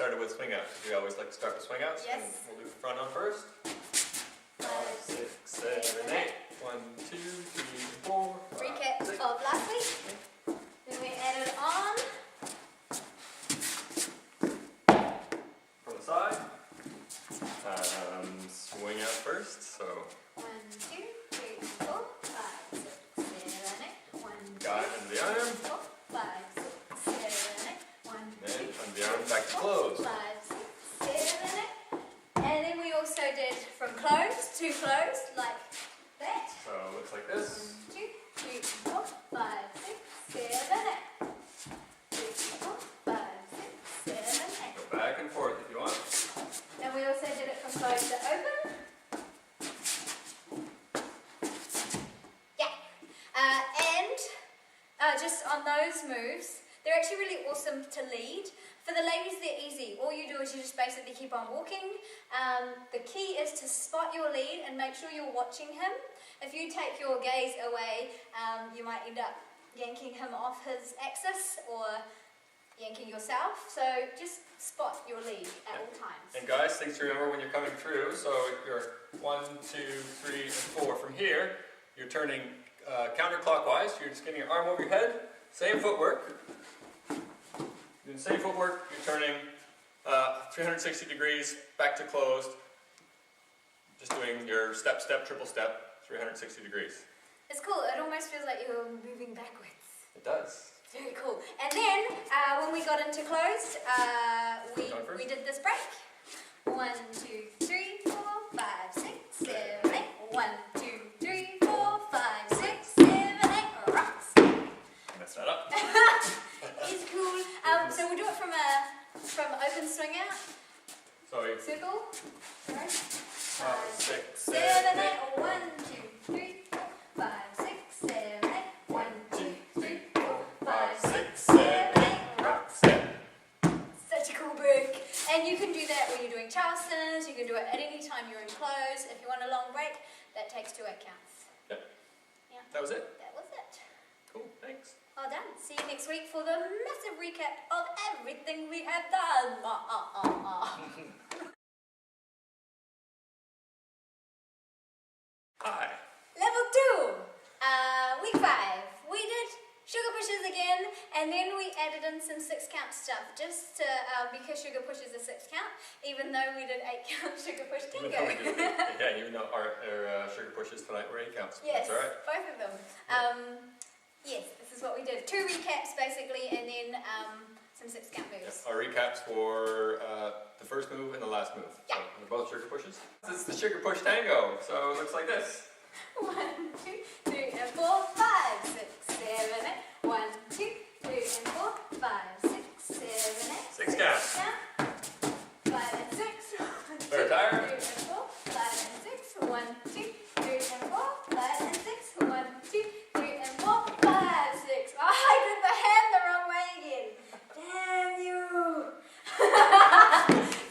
started with swing outs. We always like to start with swing outs. Yes. And we'll do the front on first. 5, 6, 7, 8. 1, 2, 3, 4. Recap of last week. Then we added on. From the side. Swing out first. So 1, 2, 3, 4, 5, 6, 7, 8. 1, 2, guide under the arm. 4, 5, 6, 7, 8. 1, 2, And under the arm back to close. 5, 6, 7, 8. And then we also did from closed to closed, like that. So it looks like this. 1, 2, 3, 4, 5, 6, 7, 8. 2, 4, 5, 6, 7, 8. Go back and forth if you want. And we also did it from closed to open. Yeah. Just on those moves, they're actually really awesome to lead. For the ladies, they're easy. All you do is you just basically keep on walking. The key is to spot your lead and make sure you're watching him. If you take your gaze away, you might end up yanking him off his axis or yanking yourself. So just spot your lead at all times. And guys, things to remember when you're coming through. So you're 1, 2, 3, and 4. From here, you're turning counterclockwise. You're just getting your arm over your head. Same footwork. Doing the same footwork. You're turning 360 degrees back to closed. Just doing your step, step, triple step, 360 degrees. It's cool. It almost feels like you're moving backwards. It does. Very cool. And then when we got into closed, we did this break. 1, 2, 3, 4, 5, 6, 7, 8. 1, 2, 3, 4, 5, 6, 7, 8. Rocks. Mess that up. It's cool. So we'll do it from open swing out. So Circle. 5, 6, 7, 8. 1, 2, 3, 4, 5, 6, 7, 8. 1, 2, 3, 4, 5, 6, 7, 8. Rock step. Such a cool break. And you can do that when you're doing Charleston's. You can do it at any time you're in close. If you want a long break, that takes 2 8 counts. Yep. Yeah. That was it. That was it. Cool. Thanks. Well done. See you next week for the massive recap of everything we have done. Hi. Level 2. Week 5. We did sugar pushes again, and then we added in some 6 count stuff, just to, because sugar push is a 6 count, even though we did 8 count sugar push tango. Even though our sugar pushes tonight were 8 counts. Yes, That's all right. both of them. Yes, this is what we did. 2 recaps basically, and then some 6 count moves. Yes, our recaps for the first move and the last move. Yeah. So they're both sugar pushes. This is the sugar push tango, so it looks like this. 1, 2, 3, and 4, 5, 6, 7, 8. 1, 2, 3, and 4, 5, 6, 7, 8. 6 count. 5 and 6. 1, 2, 3, Third tire. and 4, 5 and 6. 1, 2, 3, and 4, 5 and 6. 1, 2, 3, and 4, 5, 6. Oh, I did the hand the wrong way again. Damn you.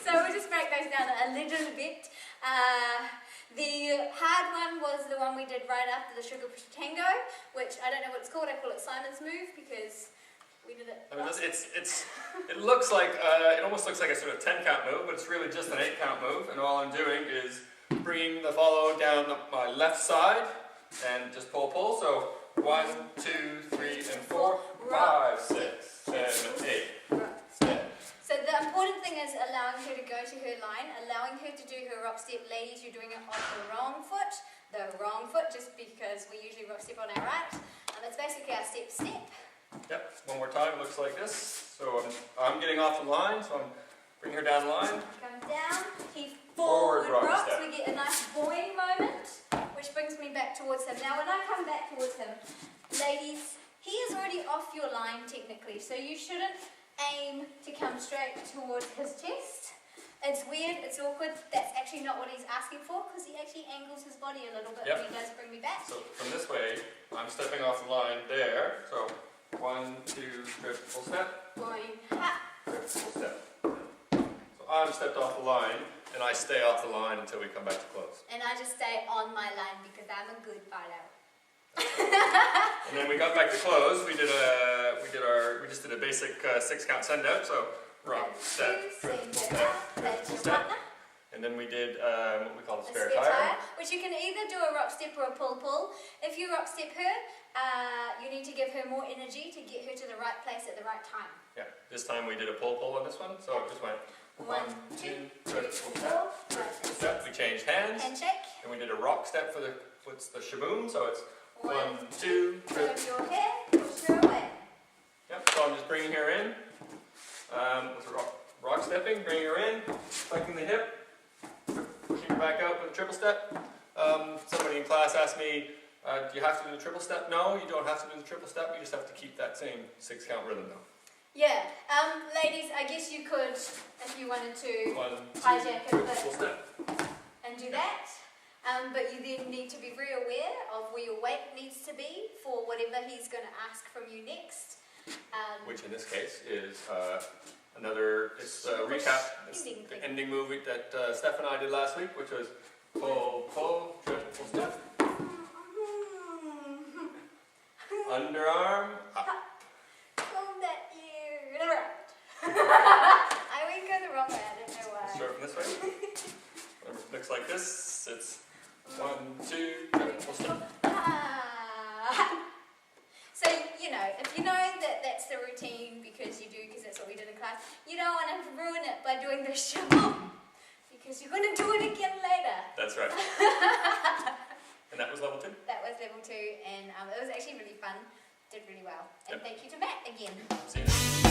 So we'll just break those down a little bit. The hard one was the one we did right after the sugar push tango, which I don't know what it's called. I call it Simon's move because we did it. I mean, it looks like, it almost looks like a sort of 10 count move, but it's really just an 8 count move, and all I'm doing is bringing the follow down my left side and just pull. So 1, 2, 3, and 4, 5, 6, 7, 8. Step. So the important thing is allowing her to go to her line, allowing her to do her rock step. Ladies, you're doing it on the wrong foot, just because we usually rock step on our right. It's basically our step, step. Yep, one more time, it looks like this. So I'm getting off the line, so I'm bringing her down the line. Come down, he forward rocks, step. we get a nice boing moment, which brings me back towards him. Now when I come back towards him, ladies, he is already off your line technically, so you shouldn't aim to come straight towards his chest. It's weird, it's awkward, that's actually not what he's asking for, because he actually angles his body a little bit when he does bring me back. So from this way, I'm stepping off the line there. So 1, 2, triple step. Boing, ha. Triple step. So I'm stepped off the line, and I stay off the line until we come back to close. And I just stay on my line because I'm a good follower. And then we got back to close. We just did a basic 6 count send out. So rock, step, triple step, triple step. And then we did what we call a spare tire. Which you can either do a rock step or a pull. If you rock step her, you need to give her more energy to get her to the right place at the right time. Yeah, this time we did a pull on this one, so it just went 1, 2, triple step, triple step. We changed hands. Handshake. And we did a rock step for the shaboom, so it's 1, 2, turn your head, push her away. Yep, so I'm just bringing her in. With rock stepping, bringing her in, flanking the hip, pushing her back out with a triple step. Somebody in class asked me, do you have to do the triple step? No, you don't have to do the triple step, you just have to keep that same 6 count rhythm though. Yeah, ladies, I guess you could, if you wanted to, 1, 2, hijack it triple step. And do that. But you then need to be very aware of where your weight needs to be for whatever he's going to ask from you next. Which in this case is it's a recap, it's the ending move that Steph and I did last week, which was pull, triple step. Underarm, up. Pull that ear around. I went go the wrong way, I don't know why. Start from this way. It looks like this. It's 1, 2, triple step. So, you know, if you know that that's the routine because that's what we did in class, you don't want to ruin it by doing the shuffle because you're going to do it again later. That's right. And that was level 2? That was level 2, and it was actually really fun. Did really well. And thank you to Matt again. See you.